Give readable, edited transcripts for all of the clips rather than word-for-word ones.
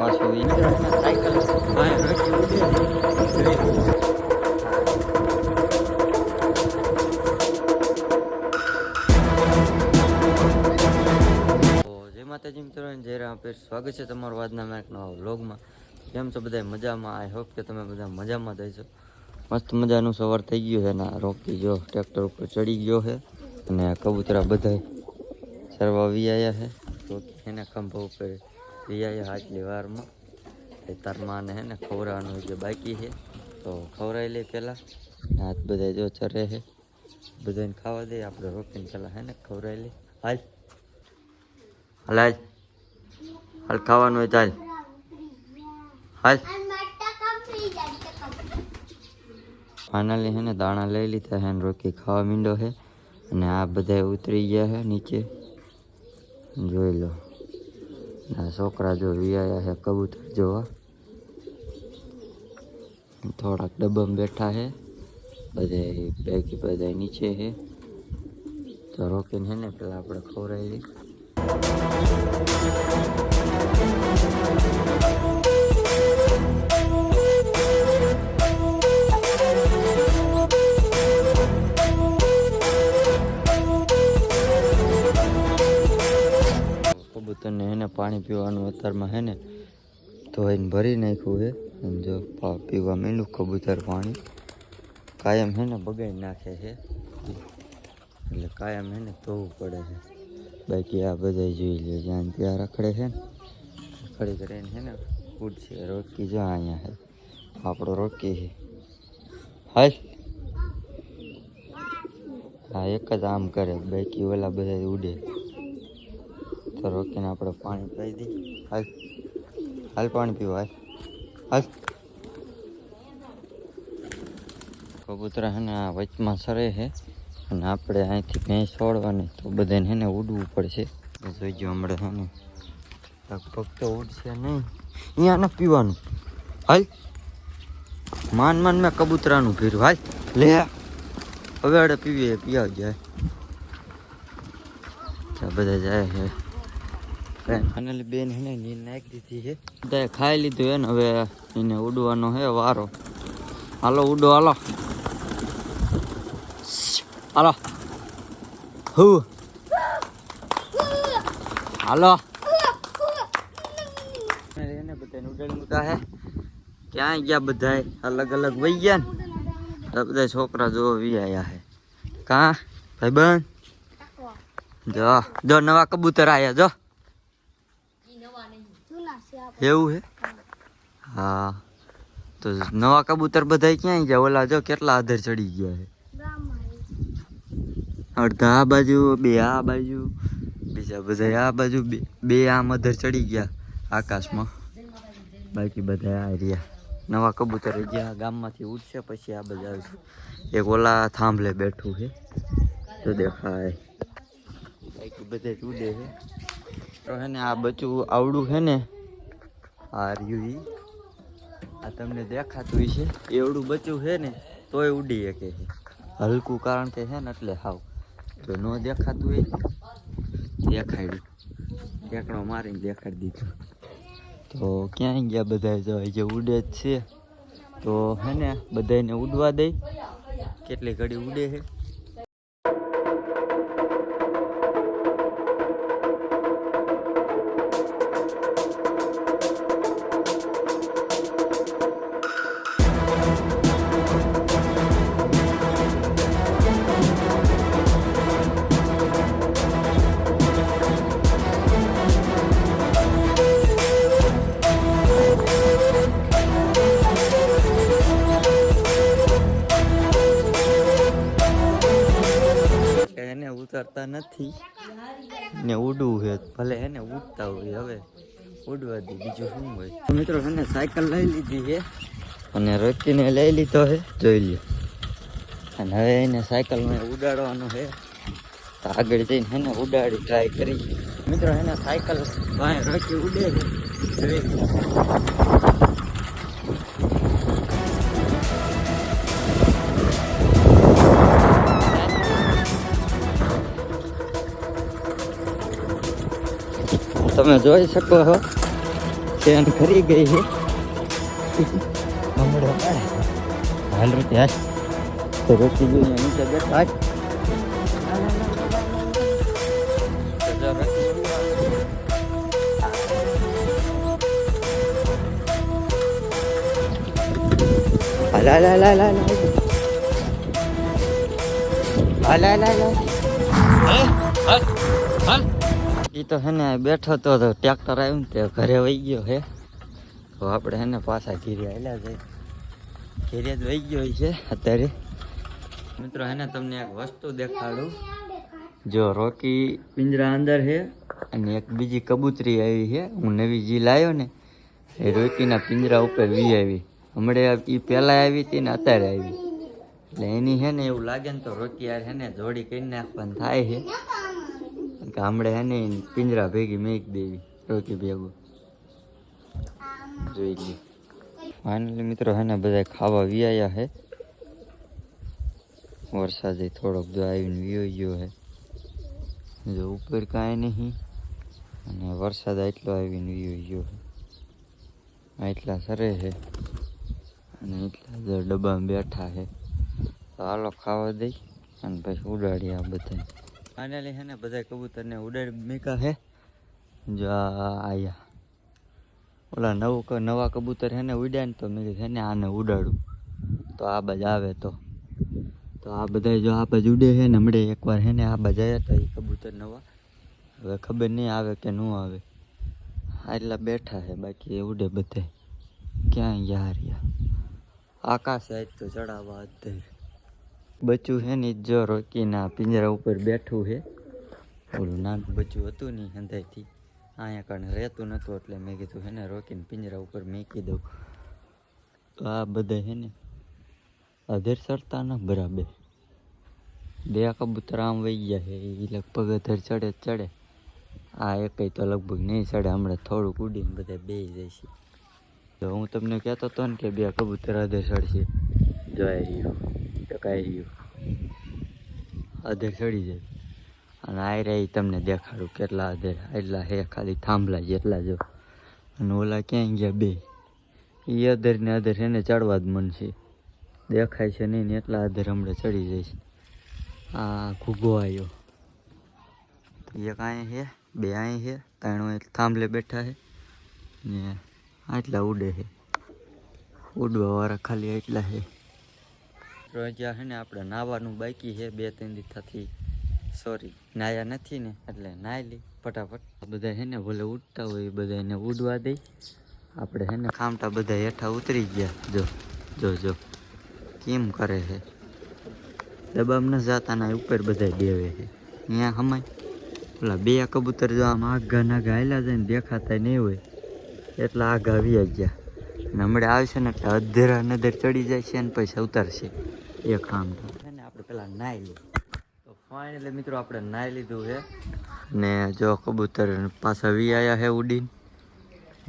પાછું ઈ મિત્રો સાયકલ ભાઈ રોકી ઉડે જય માતાજી મિત્રો જય રામ પીર. સ્વાગત છે તમારું આજના મેં એક નવા વ્લોગમાં. કેમ છો બધા મજામાં? આઈ હોપ કે તમે બધા મજામાં થઈશો. મસ્ત મજાનું સવાર થઈ ગયું છે ને રોકી જો ટ્રેક્ટર ઉપર ચડી ગયો છે અને કબૂતરા બધા સરવા વિયાયા છે. રોકી એના ખંભા ઉપર વિયાયા આટલી વારમાં. તારમાં હે ને ખવડાવવાનું જે બાકી છે તો ખવડાવી લે પહેલાં. હાથ બધા જો ચરે છે, બધાને ખાવા દે. આપણે રોકીને પહેલાં હે ને ખવડાવી લે. હાલ હાલ હાલ હાલ ખાવાનું હોય ચાલ હાલ. ફાઇનલી હે ને દાણા લઈ લીધા છે ને રોકી ખાવા માંડો છે અને આ બધા ઉતરી ગયા છે નીચે. જોઈ લો આ છોકરા જો વિયાયા છે કબૂતર જોવા. થોડાક ડબ્બામાં બેઠા છે, બધા બેગી બધા નીચે છે. તો રોકીને છે ને પેલા આપણે ખવડાવી લઈએ. કબૂતરને હે ને પાણી પીવાનું અત્યારમાં હે ને ધોઈને ભરી નાખ્યું છે. જો પીવા માંડ્યું કબૂતર પાણી. કાયમ હે ને બગાડી નાખે છે એટલે કાયમ હે ને ધોવું પડે છે. બાકી આ બધા જોઈ લે જ્યાં ત્યાં રખડે છે ને રખડી કરીને હે ને ઉડશે. રોકી જો અહીંયા છે આપણો રોકી છે. હાલ હા એક જ આમ કરે, બાકી ઓલા બધા ઉડે. તો રોકીને આપણે પાણી પાઈ દઈએ. હાલ હાલ પાણી પીવા હાલ હાલ. કબૂતરા હે ને આ વચમાં સરે છે અને આપણે અહીંથી ભેંસ છોડવાની તો બધાને હે ને ઉડવું પડશે. જોઈજો હમણાં હે ને લગભગ તો ઉડશે નહીં. અહીંયા ન પીવાનું. હાલ માન માન મેં કબૂતરાનું ભીરું. હાલ લે હવે આડે પીવીએ પીવા જાય. બધા જાય છે. ફાઇનલી બેન હે ને નીંદ નાખી દીધી છે. બધાએ ખાઈ લીધું હે ને હવે એને ઉડવાનો હે વારો. હાલો ઉડો હાલો હાલો હું હાલો. એને બધાને ઉડાડી મૂકા હે. ક્યાંય ગયા બધા અલગ અલગ વહી ગયા ને તો બધા છોકરા જો વિયાયા હે. કાં ભાઈબંધ જો જો નવા કબૂતર આવ્યા જો. એવું હે? હા તો નવા કબૂતર બધા ક્યાંય ગયા? ઓલા જો કેટલા આધર ચડી ગયા છે. અડધા આ બાજુ, બે આ બાજુ, બીજા બધા આ બાજુ, બે આમ અધર ચડી ગયા આકાશમાં. બાકી બધા આ રહ્યા નવા કબૂતર ગયા. ગામમાંથી ઉડશે પછી આ બધા આવશે. એક ઓલા થાંભલે બેઠું છે તો દેખાય. બાકી બધા ઉડે છે. તો હે ને આ બચ્ચું આવડું છે ને આ રહ્યું આ તમને દેખાતું છે એવડું બચ્ચું છે ને તોય ઉડી શકે છે. હલકું કારણ કે છે ને એટલે હાવ તો ન દેખાતું હોય દેખાડ્યું. ઠેકણો મારીને દેખાડી દીધું. તો ક્યાંય ગયા બધા જો જે ઉડે જ છે તો હે ને બધાને ઉડવા દઈ. કેટલી ઘડી ઉડે છે. ઉતરતા નથી ને ઉડવું છે ભલે હે ને ઉડતા હોય. હવે ઉડવા દે બીજું શું હોય. મિત્રો હે ને સાયકલ લઈ લીધી છે અને રોકીને લઈ લીધો છે જોઈ લે. અને હવે એને સાયકલમાં ઉડાડવાનું છે તો આગળ જઈને હે ને ઉડાડી ટ્રાય કરી. મિત્રો હે ને સાયકલ ભાઈ રોકી ઉડે છે. તમે જોઈ શકો છો ટ્રેન ખરી ગઈ છે હમણાં હાલ રોટી હાલ તો રોટી જોઈએ નીચે બેઠા ઈ તો હે ને બેઠો તો ટ્રેક્ટર આવ્યું ને તે ઘરે વહી ગયો હે તો આપણે હે ને પાછા ઘીરે હાલ્યા જાય ઘીરે જ વહી ગયો છે અત્યારે મિત્રો હે ને તમને એક વસ્તુ દેખાડું જો રોકી પિંજરા અંદર છે અને એક બીજી કબૂતરી આવી છે હું નવી જી લાવ્યો ને એ રોકીના પિંજરા ઉપર વી આવી હમણાં એ પહેલાં આવી હતી ને અત્યારે આવી એટલે એની છે ને એવું લાગે ને તો રોકી યાર હે ને જોડી કરી નાખવાનું થાય છે કે હમણાં હે ને પિંજરા ભેગી મેક દેવી રોકી ભેગું જોઈ લે ફાઇનલી મિત્રો હે ને બધા ખાવા વિયાયા હે વરસાદ થોડોક જો આવીને વિયો ગયો હે જો ઉપર કાંઈ નહીં અને વરસાદ એટલો આવીને વિયો ગયો હે એટલા સરે છે અને એટલા જો ડબ્બામાં બેઠા છે તો હાલો ખાવા દઈ અને પછી ઉડાડી આ બધા ફાઇનલી હે ને બધા કબૂતરને ઉડાડી મૂક્યા હે જો આયા ઓલા નવા કબૂતર હે ને ઉડ્યા ને તો મેં કીધું હે ને આને ઉડાડું તો આ બાજુ આવે તો આ બધા જો આ બાજુ ઉડે છે ને હમણાં એકવાર હે ને આ બાજુ આવ્યા હતા એ કબૂતર નવા હવે ખબર નહીં આવે કે ન આવે એટલા બેઠા છે બાકી એ ઉડે બધે ક્યાં યાર આકાશ આજ તો ચડાવવા અત્યારે બચ્ચું છે ને જો રોકીના પિંજરા ઉપર બેઠું છે ઓલું નાનું બચ્ચું હતું નહીં અંધાઈથી અહીંયા કારણે રહેતું નહોતું એટલે મેં કીધું હે ને રોકીને પિંજરા ઉપર મૂકી દઉં તો આ બધા છે ને અધેર ચડતા ન બરાબર બે કબૂતર આમ વહી ગયા છે એ લગભગ અધેર ચડે ચડે આ એકઈ તો લગભગ નહીં ચડે હમણાં થોડુંક ઉડીને બધા બે જાય છે તો હું તમને કહેતો હતો ને કે બે કબૂતર અધેર ચડશે જોઈ રહ્યું ટકાઈ રહ્યું અધેર ચડી જાય અને આ રહી તમને દેખાડું કેટલા અધેર એટલા હે ખાલી થાંભલા જેટલા જો અને ઓલા ક્યાંય ગયા બે એ અધેર ને અધેર એને ચડવા જ મન છે દેખાય છે નહીં ને એટલા અધેર હમણાં ચડી જાય છે આ ઘૂઘો આવ્યો એક અહીં છે બે અહીં છે ત્રણ થાંભલે બેઠા છે ને આટલા ઉડે છે ઉડવા વાળા ખાલી એટલા છે ત્યાં છે ને આપણે નાવાનું બાકી છે 2-3 દિવસ થતી સોરી નાયા નથી ને એટલે નાઈ લી ફટાફટ બધા છે ને ભલે ઉડતા હોય એ બધા એને ઉડવા દઈ આપણે છે ને ખામટા બધા હેઠા ઉતરી ગયા જો જો જો કેમ કરે છે દબામ ન જાતા ના ઉપર બધા દેવે છે અહીંયા હમાય ઓલા બે કબૂતર જો આમ આગા નાગા હાલ્યા જાય ને દેખાતા નહીં હોય એટલા આગા આવી ગયા અને હમણાં આવશે ને એટલે અધેરા નધેર ચડી જાય છે ને પછી ઉતારશે એક ખામટા છે ને આપણે પેલા નાઈ લઈએ તો ફાઇનલી મિત્રો આપણે નાઈ લીધું છે ને જો કબૂતર પાછા વી આવ્યા છે ઉડીને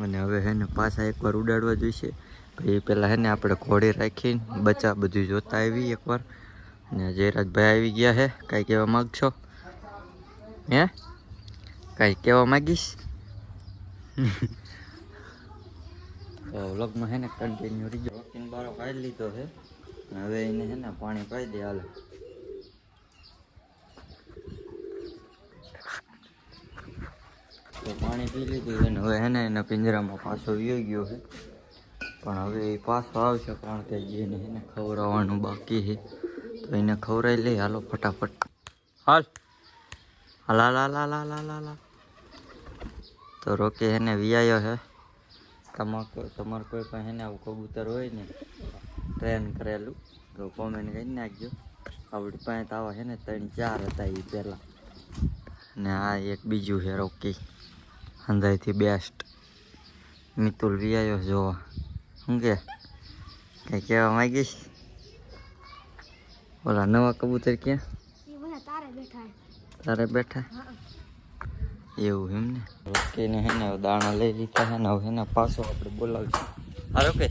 અને હવે છે ને પાછા એકવાર ઉડાડવા જોઈશે પછી પેલા છે ને આપણે ઘોડે રાખીને બચ્ચા બધું જોતા આવી એકવાર ને જયરાજભાઈ આવી ગયા છે કાંઈ કહેવા માગશો હે કાંઈ કહેવા માગીશ તો વ્લોગમાં છે ને કન્ટિન્યુ રીજો રોકીને બારો કાઢી લીધો છે હવે એને છે ને પાણી પાઈ દે હાલે તો પાણી પી લીધું છે ને હવે છે ને એના પિંજરામાં પાછો વયો ગયો છે પણ હવે એ પાછો આવશે કારણ કે એને એને ખવડાવવાનું બાકી છે તો એને ખવડાવી લઈ હાલો ફટાફટ હાલ હાલ હાલ હાલ હાલ હાલ હાલ હાલ તો રોકે એને વિયાયો છે તમારે કોઈ પણ એને આવું કબૂતર હોય ને ટ્રેન કરેલું તો કોમેન્ટ કરી નાખજો આપણી પાસે તો આવા છે ને 3-4 હતા એ પહેલાં ને આ એક બીજું છે રોકી અંધાઈથી બેસ્ટ મિતુલ વિયાયો જોવા શું કે કંઈ કહેવા માંગીશ ઓલા નવા કબૂતર ક્યાં તારે બેઠા એવું એમ ને ઓકે ને હે ને દાણા લઈ લીધા છે ને હવે એને પાછો આપણે બોલાવીશું હારો કે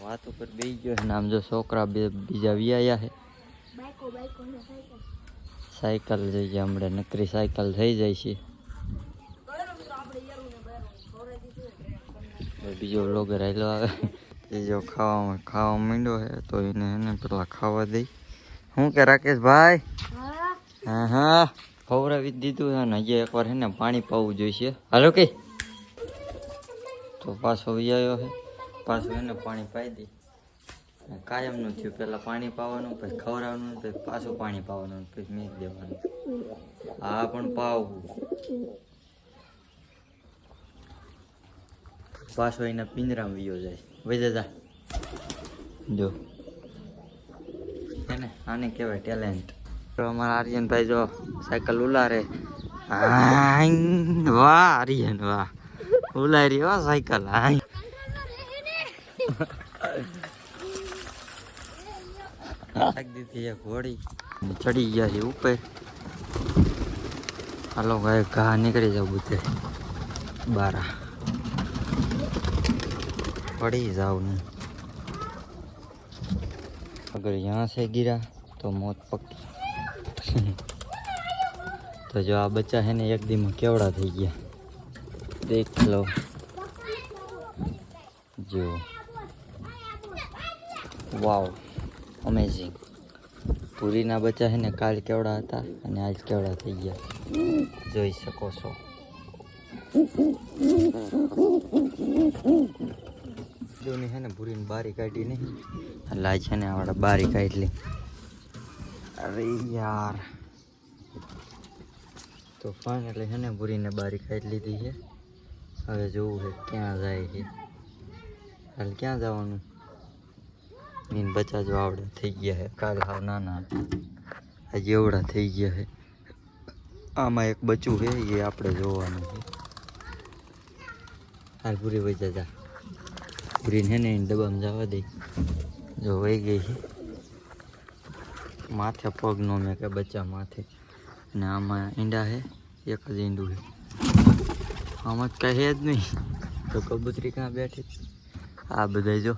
વાત ઉપર બેસી ગયો છે ને આમ જો છોકરા બીજા વિયાયા છે સાયકલ જઈએ હમણાં નકરી સાયકલ થઈ જાય છે બીજો બ્લોગર આવેલો આવે એ જો ખાવા માંડ્યો છે તો એને પેલા ખાવા દઈ. શું કે રાકેશભાઈ? હા હા ખવડાવી દીધું છે ને હજી એકવાર છે ને પાણી પાવું જોઈશે. હાલો કે તો પાછો આવ્યો છે, પાછું એને પાણી પાઈ દઈ. કાયમનું થયું, પહેલાં પાણી પાવાનું, પછી ખવડાવવાનું, પછી પાછું પાણી પાવાનું, પછી મીઠ દેવાનું. હા પણ પાવું પાછો એના પિંજરામાં વિયો જાય. વહી જા જો હે ને, આને કહેવાય ટેલેન્ટ. તો અમારા આર્યનભાઈ જો સાયકલ ઉલારે. વાહ આર્યન વાહ, ઉલારી હો સાયકલ. દીધી એક ઘોડી ચડી ગયા છે ઉપર. હાલો ભાઈ ઘા નીકળી જાવ બધે બારા પડી जाओ नहीं, अगर यहाँ से गिरा तो मौत पक्की. तो जो आ बच्चा है ने एक दिन में केवड़ा થઈ ગયા देख लो. जो वाव अमेजिंग. પૂરીના બચ્ચા છે ને કાલ કેવડા હતા અને આજ કેવડા થઈ ગયા, જોઈ શકો છો. જોની છે ને પૂરીને બારી કાઢી નહીં એટલે આજ છે ને આપણે બારી કાઢી લી. અરે યાર તો ફાઇનલી છે ને પૂરીને બારી કાઢી લીધી છે. હવે જોવું છે ક્યાં જાય છે. હાલ ક્યાં જવાનું? મીન બચ્ચા જો આવડે થઈ ગયા છે, કાલ હાવ નાના હજી એવડા થઈ ગયા છે. આમાં એક બચ્ચું છે એ આપણે જોવાનું છે. હાલ પૂરી વહી જા, પૂરીને હે ને ડબ્બામાં જવા દે. જો વહી ગઈ છે. માથે પગ નો મેં કે બચ્ચા માથે. ને આમાં ઈંડા છે, એક જ ઈંડું છે. આમાં જ કાંઈ છે જ નહીં. તો કબૂતરી ક્યાં બેઠી? આ બધા જો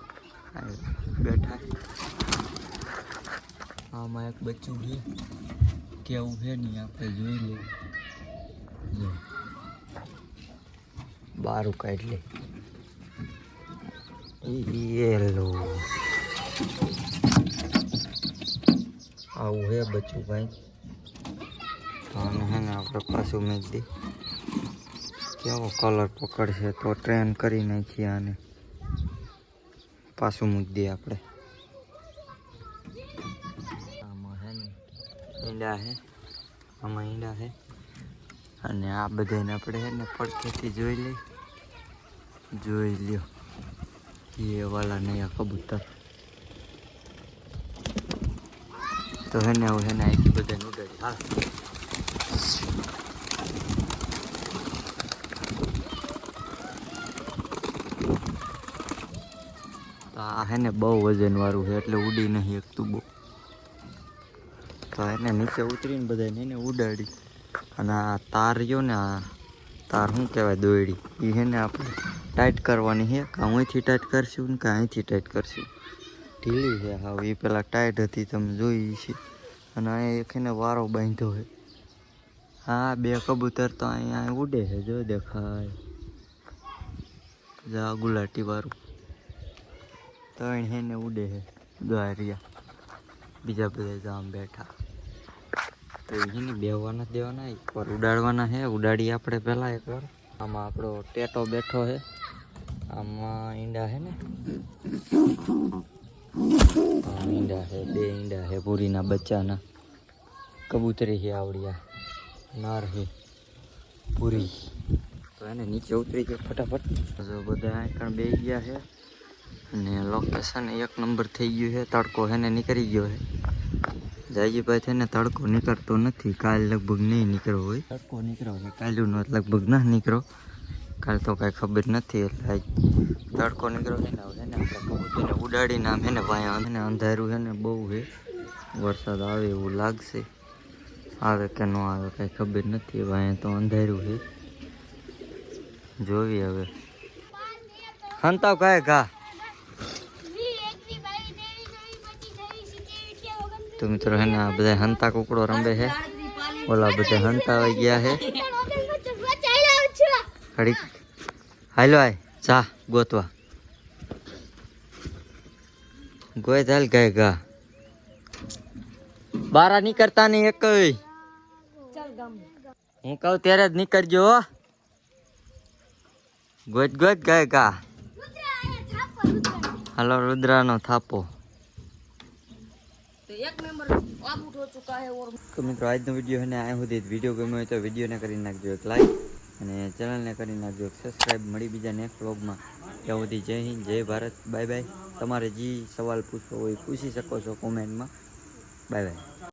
બેઠા. આમાં એક બચ્ચું છે, કેવું છે નહીં આપણે જોઈ લઈએ. જો બારું કાઢી લે. લો આવું હે બચ્ચું ભાઈ. તો આને હે ને આપણે પાછું મેક દઈ. કેવો કલર પકડશે તો ટ્રેન કરી નાખીએ આને. પાછું મૂકી દઈએ આપણે. આમાં હે ને ઈંડા છે, આમાં ઈંડા છે. અને આ બધાને આપણે હે ને પડખેથી જોઈ લઈ. જોઈ લ્યો ये वाला नया कबूतर. तो है ना एक बदन उड़े. हाँ આ હે ને બહુ વજન વાળું છે એટલે ઉડી નહીં એકતું બહુ. તો એને નીચે ઉતરીને બધાને એને ઉડાડી. અને આ તાર રહ્યો ને, આ તાર શું કહેવાય દોયડી, એ છે ને આપણે ટાઈટ કરવાની છે. કાં અહીંથી ટાઈટ કરશું ને કાં અહીંથી ટાઈટ કરશું. ઢીલી છે હા, એ પેલા ટાઈટ હતી તમે જોઈ છે. અને અહીંયા એક એને વારો બાંધ્યો છે. હા બે કબૂતર તો અહીંયા ઉડે છે, જો દેખાય જા ગુલાટી વાળું. ત્રણ છે ને ઉડે છે દ્વારિયા. બીજા બધા જામ બેઠા. તો એને બેહવાના દેવાના, એકવાર ઉડાડવાના છે. ઉડાડી આપણે પહેલાં એકવાર. આમાં આપણો ટેટો બેઠો છે. આમાં ઈંડા છે ને, ઈંડા છે, બે ઈંડા છે પૂરીના બચ્ચાના. કબૂતરી છે આવડિયા, નાર છે પૂરી. તો એને નીચે ઉતરી ગયો ફટાફટ. જો બધા આંકણ બે ગયા છે. અને લોકેશન એક નંબર થઈ ગયું છે. તડકો છે ને નીકળી ગયો છે. જાજીભાઈ થઈને તડકો નીકળતો નથી. કાલ લગભગ નહીં નીકળ્યો હોય. તડકો નીકળ્યો છે કાલનો લગભગ ના નીકળો. કાલ તો કાંઈ ખબર નથી. એટલે તડકો નીકળ્યો છે ને, હવે ને આપણે કબૂતરને ઉડાડીને આમ છે ને વાયા ને અંધારું છે ને બહુ છે. વરસાદ આવે એવું લાગશે. આવે કે ન આવે કાંઈ ખબર નથી. વાયા તો અંધારું છે. જોવી હવે. હંતાવ કાંઈ ઘા. તો મિત્રો હે ને આ બધા હંતા કુકડો રમે છે. ઓલા બધા હંતા આવી ગયા છે. ઘડીક હાલો આય જા ગોતવા ગોય ચાલ ગાય ગા બારા નીકળતા નહીં એક હું કહું ત્યારે જ નીકળજો હો. ગોત ગોત ગાય ગા હાલો રુદ્રાનો થાપો. તો મિત્રો આજનો વિડીયો છે ને આ સુધી વિડીયો ગમ્યો હોય તો વિડીયોને કરી નાખજો એક લાઈક અને ચેનલને કરી નાખજો સબસ્ક્રાઈબ. મળી બીજા નેક્સ્ટ વ્લોગમાં. ત્યાં સુધી જય હિન્દ જય ભારત. Bye bye. તમારે જે સવાલ પૂછવો હોય પૂછી શકો છો કોમેન્ટમાં. Bye bye.